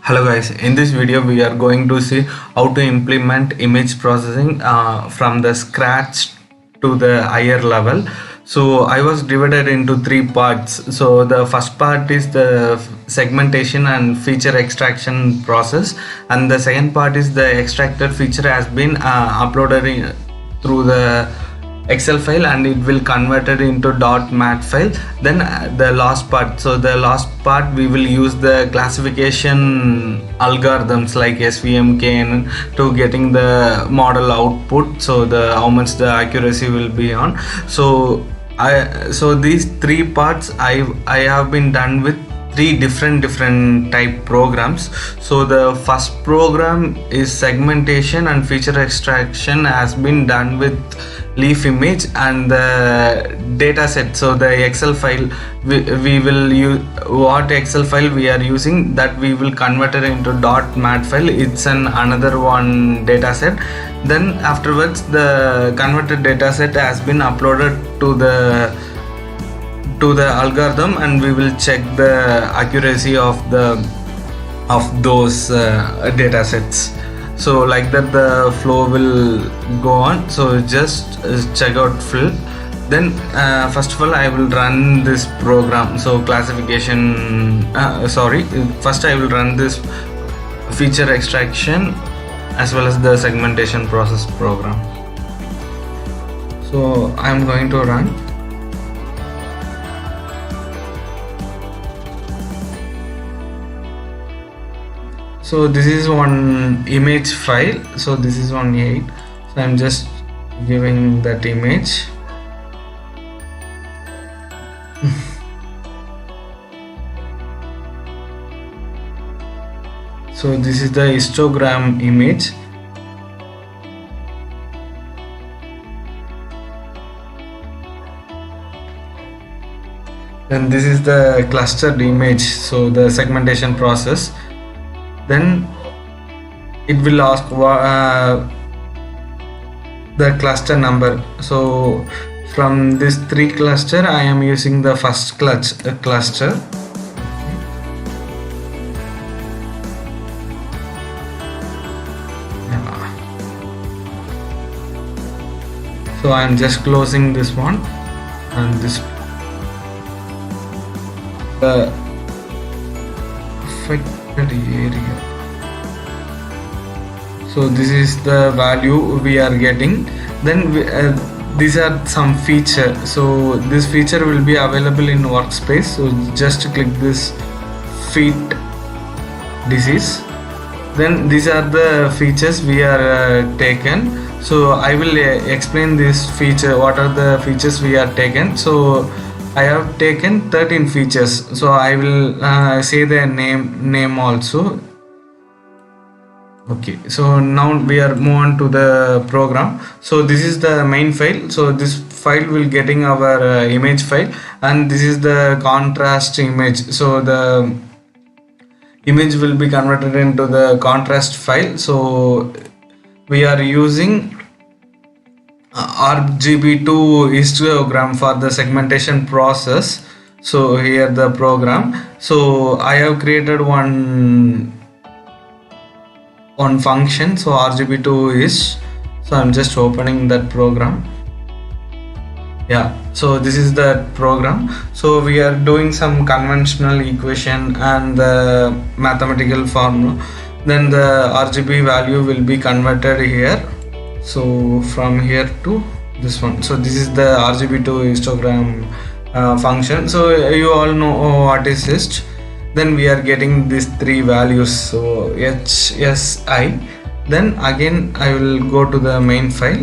Hello guys, in this video we are going to see how to implement image processing from the scratch to the higher level. So I was divided into three parts. So the first part is the segmentation and feature extraction process, and the second part is the extracted feature has been uploaded through the Excel file and it will convert it into .mat file. Then the last part, so the last part we will use the classification algorithms like SVM, KNN to getting the model output, so the how much the accuracy will be on. So these three parts I have been done with three different type programs. So the first program is segmentation and feature extraction, has been done with leaf image and the dataset. So the Excel file we will use, what Excel file we are using, that we will convert it into .mat file. It's another one dataset. Then afterwards the converted dataset has been uploaded to the algorithm and we will check the accuracy of those data sets. So like that the flow will go on. So just check out fill. Then first of all I will run this program. So classification first I will run this feature extraction as well as the segmentation process program. So I am going to run. So this is one image file. So this is on 8. So I'm just giving that image. So this is the histogram image. Then this is the clustered image, so the segmentation process. Then it will ask the cluster number. So from this 3 cluster I am using the first cluster. So I am just closing this one and this the affected area. So this is the value we are getting. Then these are some feature. So this feature will be available in workspace. So just click this feet disease. Then these are the features we are taken. So I will explain this feature, what are the features we are taken. So I have taken 13 features. So I will say the name also. Okay, so now we are move on to the program. So this is the main file. So this file will getting our image file, and this is the contrast image. So the image will be converted into the contrast file. So we are using RGB2 histogram for the segmentation process. So here the program. So I have created one function. So RGB2 is, so I'm just opening that program. Yeah, so this is the program. So we are doing some conventional equation and the mathematical formula. Then the RGB value will be converted here. So from here to this one. So this is the RGB2 histogram function. So you all know what is hist. Then we are getting these 3 values. So HSI. Then again I will go to the main file.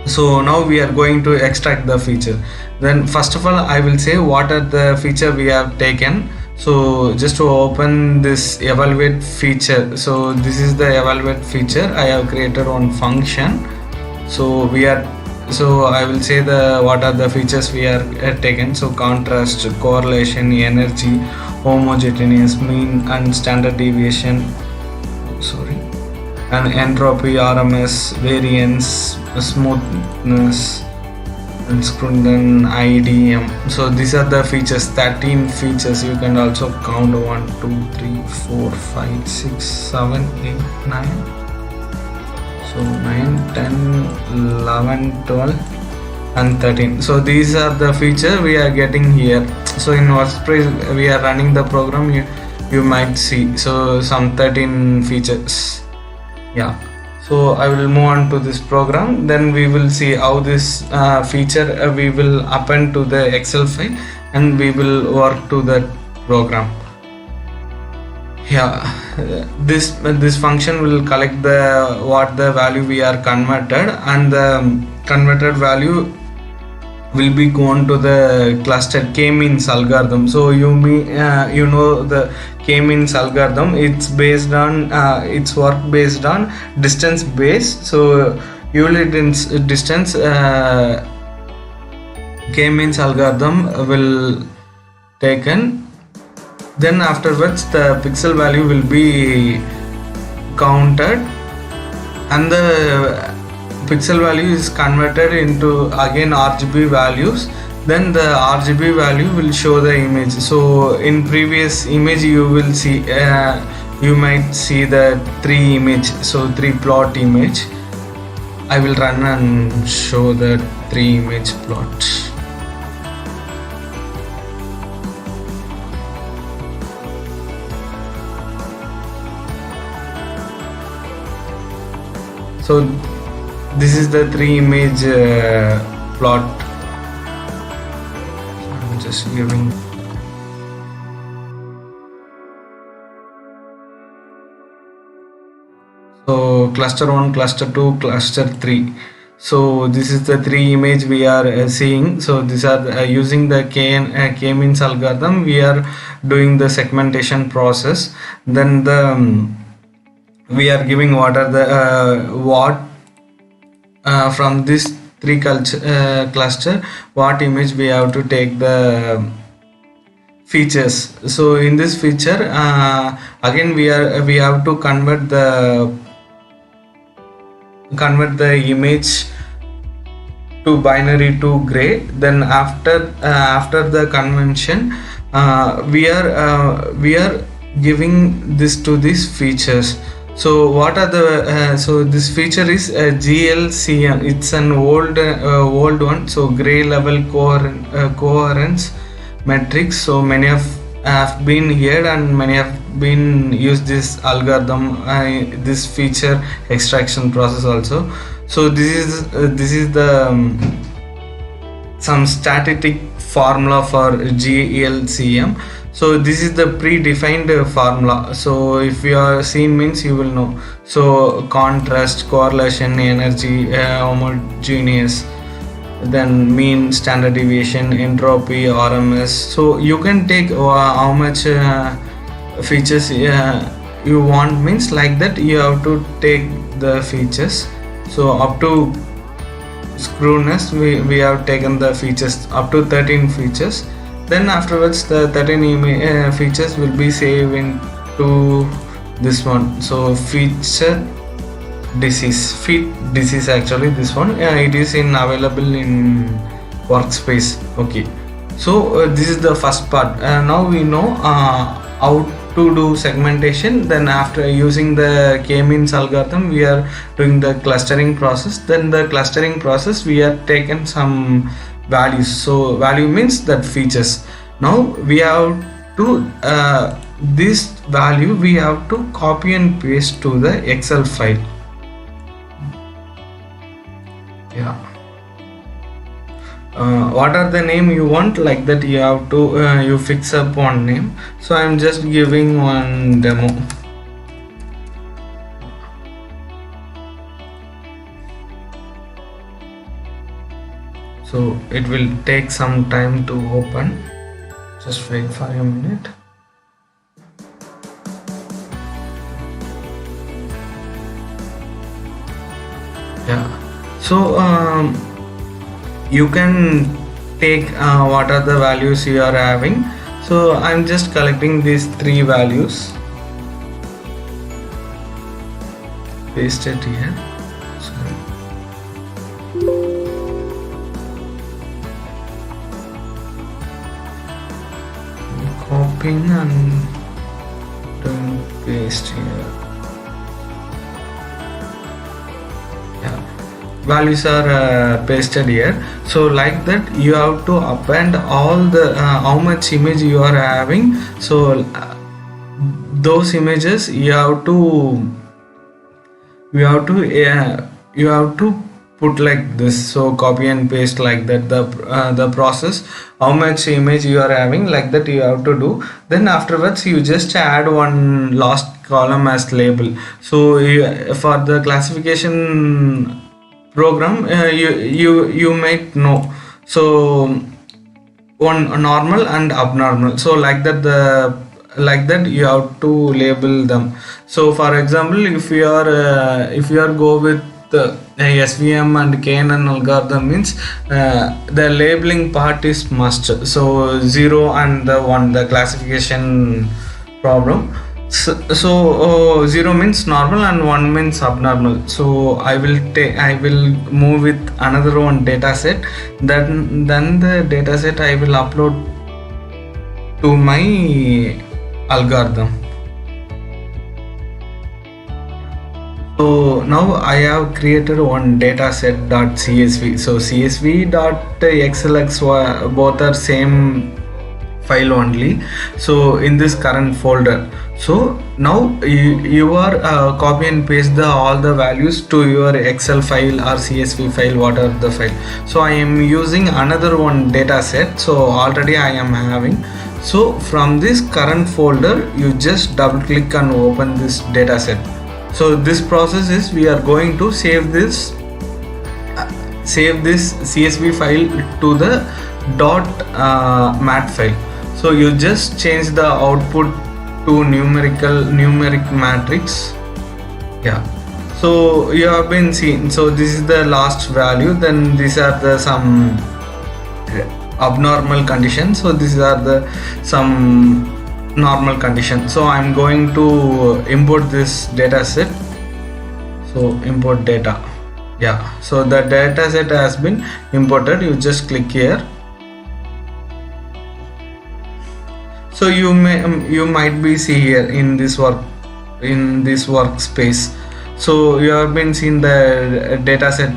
So now we are going to extract the feature. Then first of all I will say what are the feature we have taken. So just to open this evaluate feature. So this is the evaluate feature. I have created one function. So I will say what are the features we are taken. So contrast, correlation, energy, homogeneous, mean and standard deviation, and entropy, RMS, variance, smoothness, and scroll down IDM. So these are the features, 13 features. You can also count 1 2 3 4 5 6 7 8 9. So 9 10 11 12 and 13. So these are the feature we are getting here. So in WordPress we are running the program, you might see so some 13 features. Yeah, so I will move on to this program, then we will see how this feature we will append to the Excel file and we will work to that program. Yeah, this function will collect the value we are converted, and the converted value will be gone to the cluster k-means algorithm. So you know the k-means algorithm, it's based on it's work based on distance base. So unit distance k-means algorithm will taken, then afterwards the pixel value will be counted and the pixel value is converted into again RGB values, then the RGB value will show the image. So in previous image you will see you might see the 3 image, so 3 plot image. I will run and show the 3 image plot. So this is the 3 image plot. I'm just giving. So cluster 1, cluster 2, cluster 3. So this is the 3 image we are seeing. So these are using the k-means algorithm. We are doing the segmentation process. Then we are giving what are the from this 3 cluster what image we have to take the features. So in this feature again we have to convert the image to binary to gray. Then after the convention we are giving this to these features. So what are the so this feature is GLCM. It's an old one. So gray level coherence metrics. So many have been here and many have been used this algorithm, this feature extraction process also. So this is the some statistic formula for GLCM. So this is the predefined formula. So if you are seen means you will know. So contrast, correlation, energy, homogeneous, then mean, standard deviation, entropy, RMS. So you can take how much features you want, means like that you have to take the features. So up to screwness we have taken the features up to 13 features. Then afterwards the 13 features will be saved into this one. So feature disease actually this one, it is available in workspace. Okay, so this is the first part. Now we know how to do segmentation. Then after using the k-means algorithm we are doing the clustering process. Then the clustering process we have taken some values. So value means that features. Now we have to this value we have to copy and paste to the Excel file. Yeah, what are the name you want, like that you have to you fix up one name. So I'm just giving one demo. So it will take some time to open. Just wait for a minute. Yeah, so you can take what are the values you are having. So I'm just collecting these 3 values, paste it here. Sorry. copying and doing paste here. Yeah, values are pasted here. So like that you have to append all the how much image you are having. So those images you have to put like this. So copy and paste like that, the process, how much image you are having, like that you have to do. Then afterwards you just add one last column as label. So for the classification program, you might know, so one normal and abnormal, so like that you have to label them. So for example, if you are go with SVM and KNN algorithm, means the labeling part is must. So 0 and the 1, the classification problem. So 0 means normal and 1 means abnormal. So I will move with another one data set. Then the data set I will upload to my algorithm. So now I have created one dataset.csv. So csv.xlx both are same file only. So in this current folder, so now you are copy and paste all the values to your Excel file or CSV file, whatever the file. So I am using another one data set, so already I am having. So from this current folder you just double click and open this data set. So this process is, we are going to save this CSV file to the .mat file. So you just change the output to numeric matrix. Yeah, so you have been seen. So this is the last value, then these are the some abnormal conditions, so these are the some normal conditions. So I'm going to import this data set. So import data. Yeah, so the data set has been imported. You just click here. So you might be see here in this workspace. So you have been seen the dataset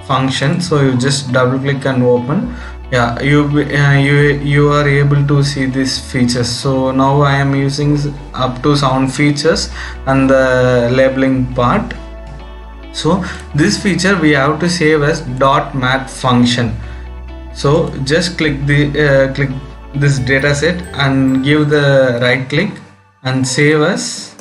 function. So you just double click and open. Yeah, you are able to see these features. So now I am using up to 7 features and the labeling part. So this feature we have to save as .mat function. So just click this data set and give the right click and save as.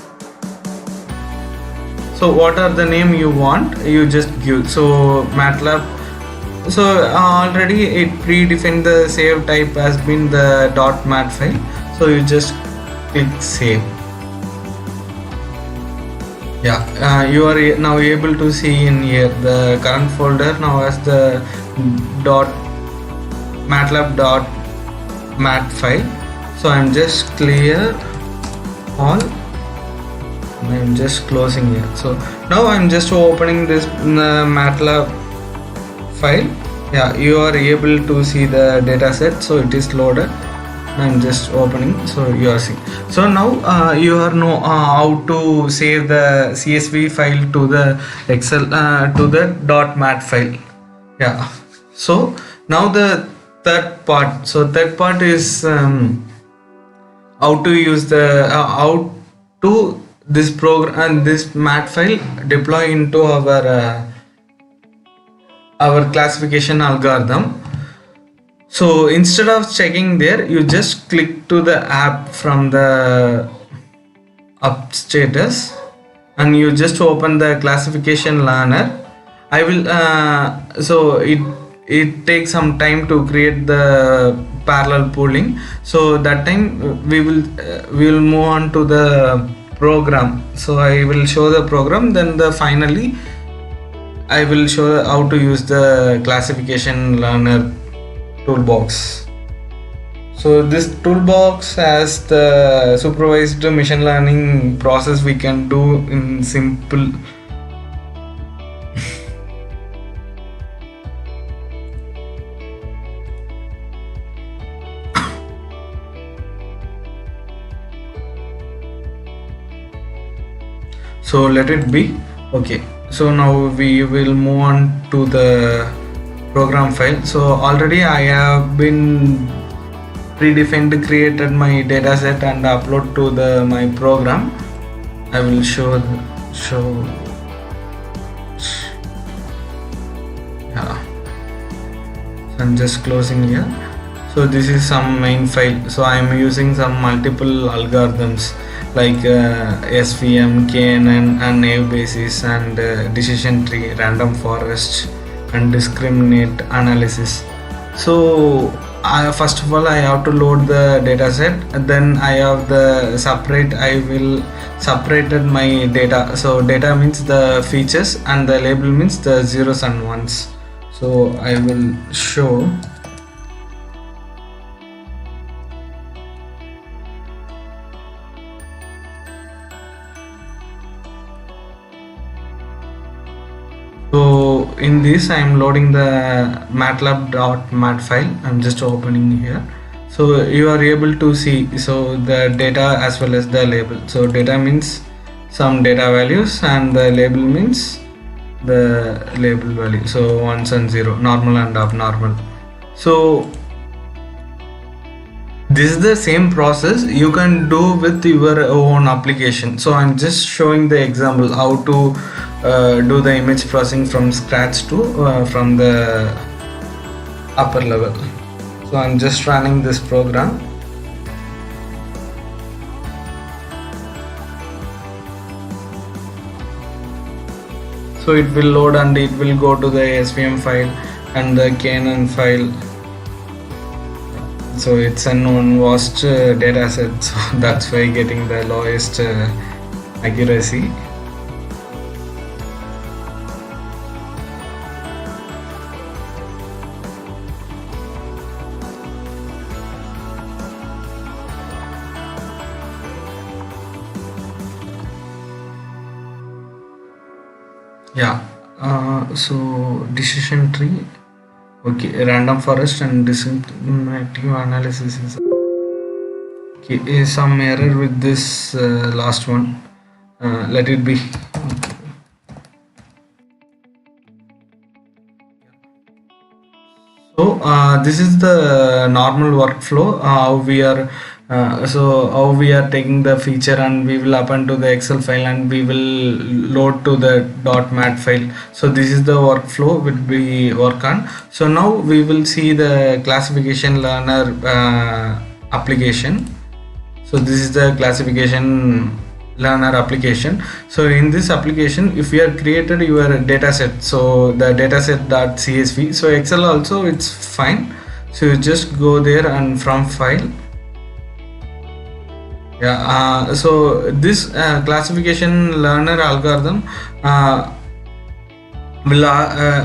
So what are the name you want, you just give. So matlab, so already it predefined the save type has been the .mat file. So you just click save. Yeah, you are now able to see in here the current folder now has the matlab.mat file. So I'm just clear all. I'm just closing here. So now I'm just opening this matlab file. Yeah, you are able to see the data set. So it is loaded. I'm just opening, so you are seeing. So now you are know how to save the CSV file to the Excel to the .mat file. Yeah, so now the third part. So third part is how to use the how to this program and this mat file deploy into our classification algorithm. So instead of checking there, you just click to the app from the up status and you just open the classification learner. I will so it takes some time to create the parallel pooling. So that time we will move on to the program. So I will show the program, then finally I will show how to use the classification learner toolbox. So this toolbox has the supervised machine learning process we can do in simple. So let it be. Okay, so now we will move on to the program file. So already I have been predefined created my dataset and upload to the my program. I will show yeah. So I'm just closing here. So this is some main file. So I am using some multiple algorithms like SVM, KNN and naive basis and decision tree, random forest and discriminate analysis. So first of all I have to load the dataset, and then I have the separate, I will separated my data. So data means the features and the label means the zeros and ones. So I will show. So in this I am loading the matlab.mat file. I'm just opening here. So you are able to see so the data as well as the label. So data means some data values and the label means the label value. So ones and zero, normal and abnormal. So this is the same process you can do with your own application. So I'm just showing the example how to do the image processing from scratch to from the upper level. So I'm just running this program. So it will load and it will go to the SVM file and the KNN file. So it's an unvast data set, so that's why getting the lowest accuracy. Yeah, so decision tree, okay, random forest and discriminative analysis is okay. Some error with this last one. Let it be. So this is the normal workflow. How we are how we are taking the feature and we will append to the Excel file and we will load to the .mat file. So this is the workflow will be work on. So now we will see the classification learner application. So this is the classification learner application. So in this application, if you have created your dataset, so the dataset.csv, so Excel also it's fine. So you just go there and from file. Yeah, so this classification learner algorithm will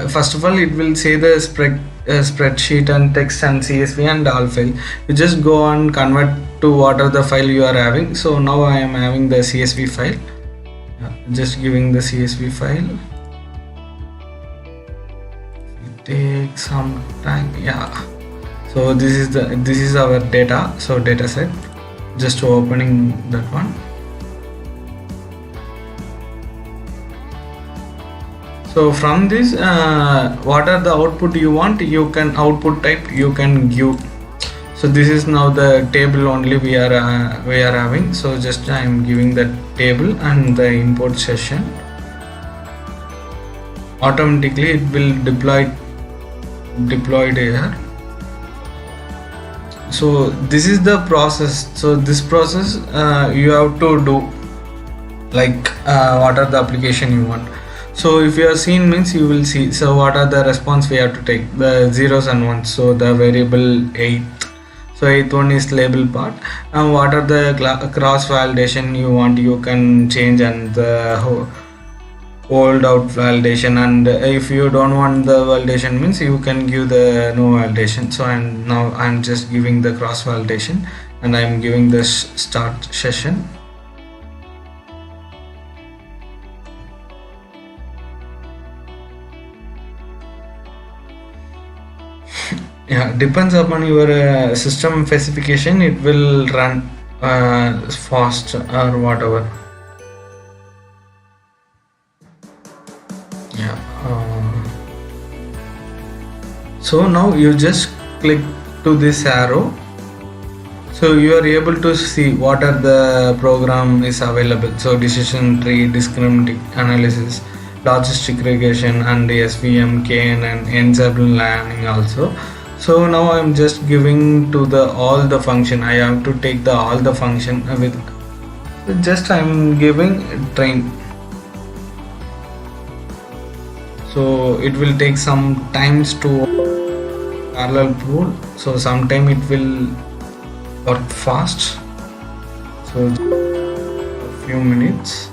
first of all it will say the spreadsheet and text and CSV and all file. You just go and convert to whatever the file you are having. So now I am having the CSV file. Yeah, just giving the CSV file. It takes some time. Yeah. So this is our data. So data set. Just opening that one. So from this what are the output you want, you can output type you can give. So this is now the table only we are having. So just I am giving the table and the import session. Automatically it will deployed here. So this is the process. So this process you have to do like what are the application you want. So if you have seen means you will see. So what are the response we have to take, the zeros and ones. So the variable 8. So 8th one is label part, and what are the cross validation you want, you can change, and the hold out validation, and if you don't want the validation means you can give the no validation. So I'm just giving the cross validation and I'm giving the start session. Yeah, depends upon your system specification, it will run fast or whatever. So now you just click to this arrow, so you are able to see what are the program is available. So decision tree, discriminative analysis, logistic regression, and the SVM, KNN, ensemble learning also. So now I'm just giving to the all the function. I have to take the all the function with just I'm giving train. So it will take some times to parallel pool. So sometime it will work fast. So a few minutes.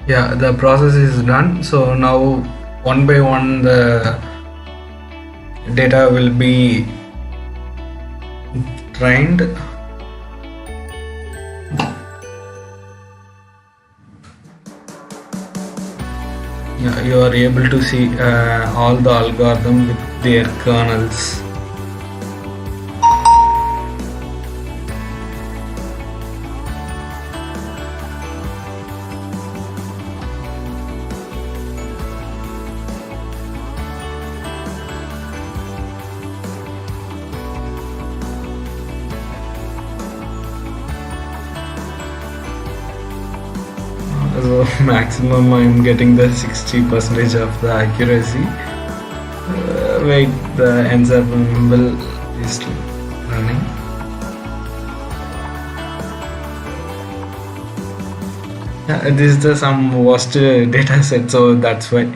Yeah, the process is done. So now one by one the data will be trained. Yeah, you are able to see all the algorithm with their kernels. So maximum I'm getting the 60% of the accuracy. Wait, the ensemble is running. This is the some worst data set, so that's why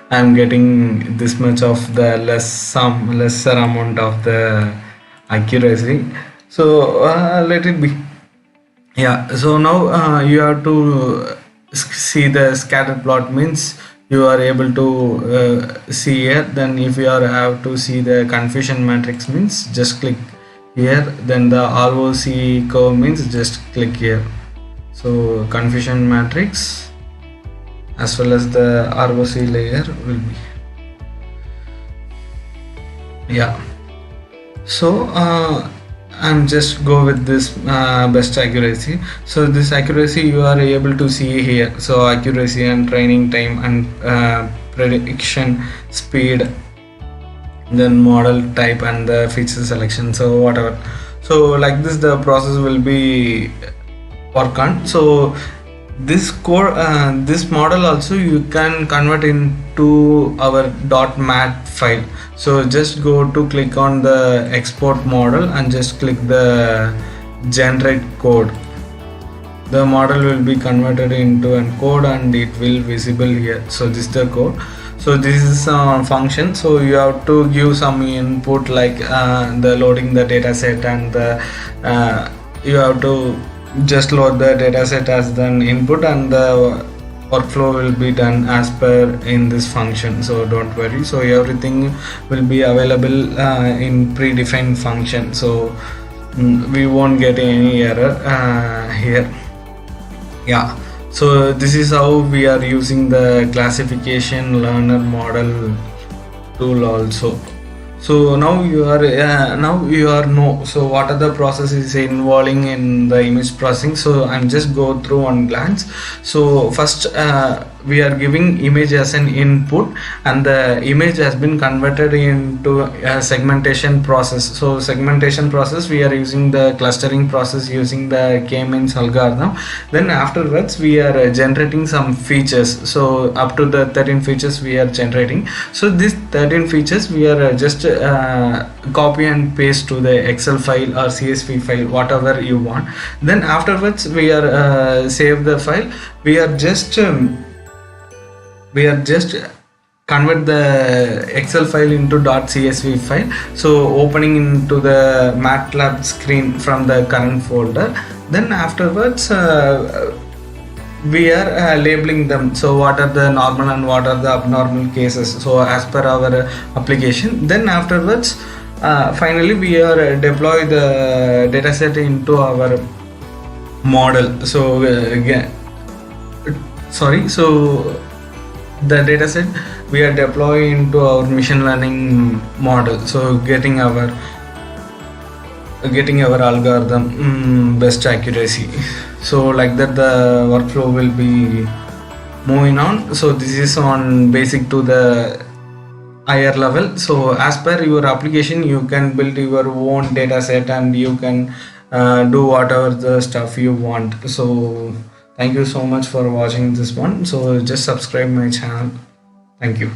I'm getting this much of the lesser amount of the accuracy. So let it be. Yeah, so now you have to see the scatter plot, means you are able to see here. Then if you are have to see the confusion matrix, means just click here. Then the ROC curve, means just click here. So confusion matrix as well as the ROC layer will be, yeah. So I'm just go with this best accuracy. So this accuracy you are able to see here. So accuracy and training time and prediction, speed, then model type and the feature selection, so whatever. So like this the process will be work on. So this core this model also you can convert into our .mat file. So just go to click on the export model and just click the generate code. The model will be converted into a code and it will visible here. So this is the code. So this is a function, so you have to give some input like the loading the dataset and the you have to just load the dataset as the input, and the workflow will be done as per in this function. So don't worry, so everything will be available in predefined function, so we won't get any error here. Yeah, so this is how we are using the classification learner model tool also. So now you are know so what are the processes involving in the image processing. So I'm just go through one glance. So first we are giving image as an input, and the image has been converted into a segmentation process. So segmentation process, we are using the clustering process using the k-means algorithm. Then afterwards we are generating some features. So up to the 13 features we are generating. So these 13 features we are just copy and paste to the Excel file or CSV file, whatever you want. Then afterwards we are save the file. We are just convert the Excel file into .csv file. So opening into the matlab screen from the current folder. Then afterwards we are labeling them. So what are the normal and what are the abnormal cases, so as per our application. Then afterwards finally we are deploy the dataset into our model. So so the dataset we are deploying into our machine learning model, so getting our algorithm best accuracy. So like that the workflow will be moving on. So this is on basic to the higher level. So as per your application you can build your own data set and you can do whatever the stuff you want. So thank you so much for watching this one. So just subscribe my channel. Thank you.